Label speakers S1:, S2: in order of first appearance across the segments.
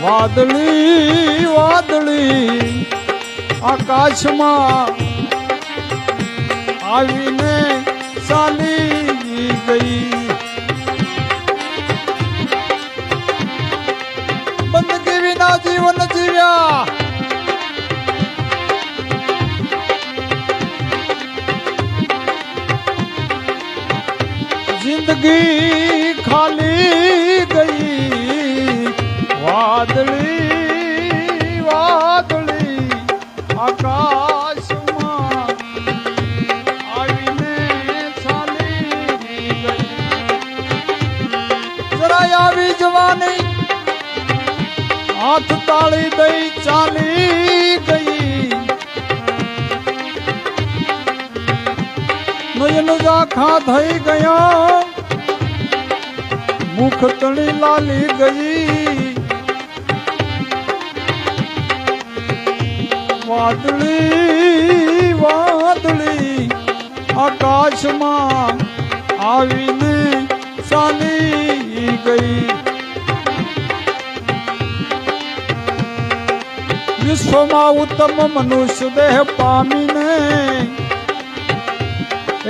S1: વાદળી વાદળી આકાશમાં આવીને ચાલી ગઈ. બંદગી વિના જીવન જીવ્યા, જિંદગી ખાલી ગઈ. વાદળી વાદળી આકાશમાં આવીને ચાલી ગઈ. જરાય આવી જવાની હાથ તાળી દઈ ચાલી ગઈ. નયન ઝાંખા થઈ ગયા, મુખ તણી લાલી ગઈ. વાદળી વાદળી આકાશમાં આવીને ચાલી ગઈ. વિશ્વમાં ઉત્તમ મનુષ્ય દેહ પામીને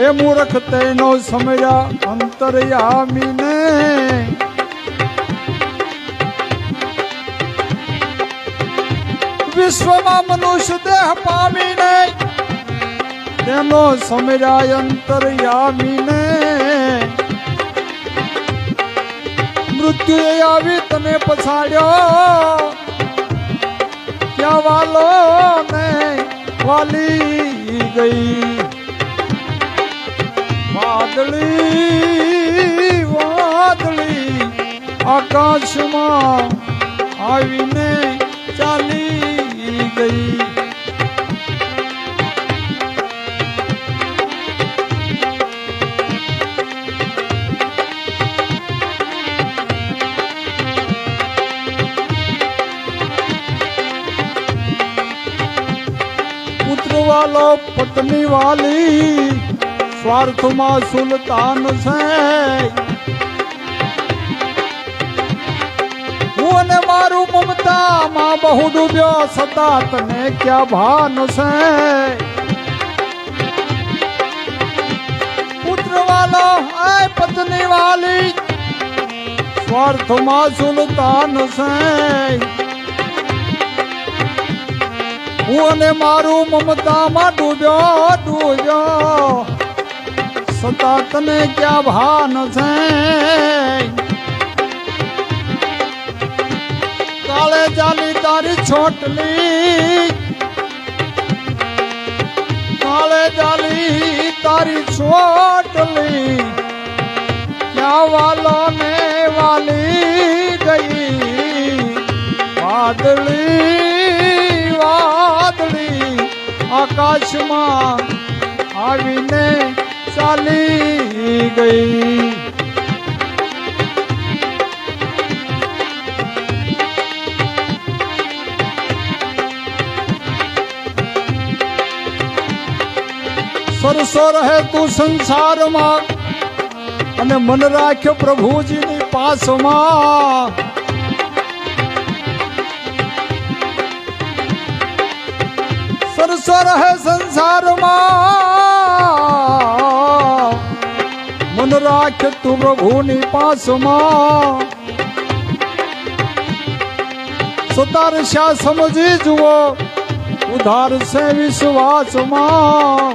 S1: એ મૂર્ખ તેનો સમયા અંતર્યામીને. વિશ્વમાં મનુષ્ય દેહ પામીને તેનો સમયા અંતર્યામીને. મૃત્યુએ આવી તને પછાડ્યો, ક્યાં વાલો ને વાલી ગઈ. વાદળી વાદળી આકાશમાં આવીને ચાલી ગઈ. પુત્ર વાલો પત્ની વાલી સ્વાર્થમાં સુલતાન છે. હું અને મારું મમતામાં બહુ ડૂબ્યો, સદા તને ક્યાં ભાન છે. પુત્ર વાલો એ પત્ની વાલી સ્વાર્થમાં સુલતાન છે. હું અને મારું મમતામાં ડૂબ્યો, સતા તને ક્યાં ભાન છે. કાળે ચાલી તારી છોટલી, કાળે ચાલી તારી છોટલી, ક્યાં વાલો ને વાલી ગઈ. વાદળી વાદળી આકાશમાં આવીને ચાલી ગઈ. સરસો રહે તું સંસારમાં અને મન રાખ્યો પ્રભુજીની પાસમાં. સરસો રહે સંસારમાં, મન રાખ તું પ્રભુની પાસમાં. સુતારશા સમજી જુઓ, ઉધારશે વિશ્વાસમાં.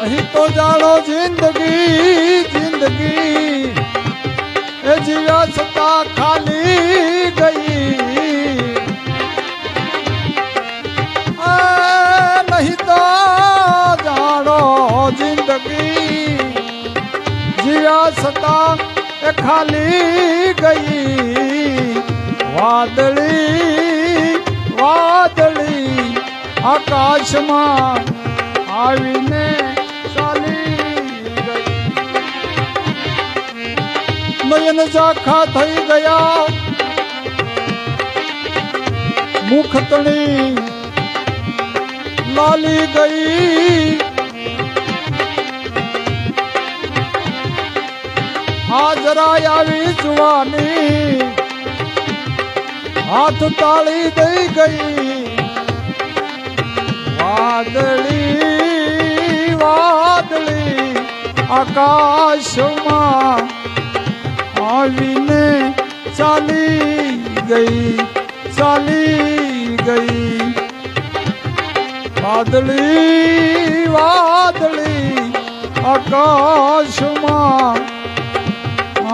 S1: નહીં તો જાણો જિંદગી જિંદગી એ જીવ્યા છતાં ખાલી ગઈ. નહીં તો જાણો જિંદગી જીવ્યા છતાં એ ખાલી ગઈ. વાદળી વાદળી આકાશમાં આવીને નયન ઝાંખા થઈ ગયા, મુખ તણી લાલી ગઈ. હાજરાય આવી જવાની હાથ તાળી દઈ ગઈ વાદળી વાદળી આકાશમાં આવીને ચાલી ગઈ વાદળી વાદળી આકાશમાં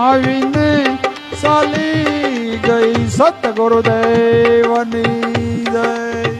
S1: આવીને ચાલી ગઈ સતગુરુદેવની જય.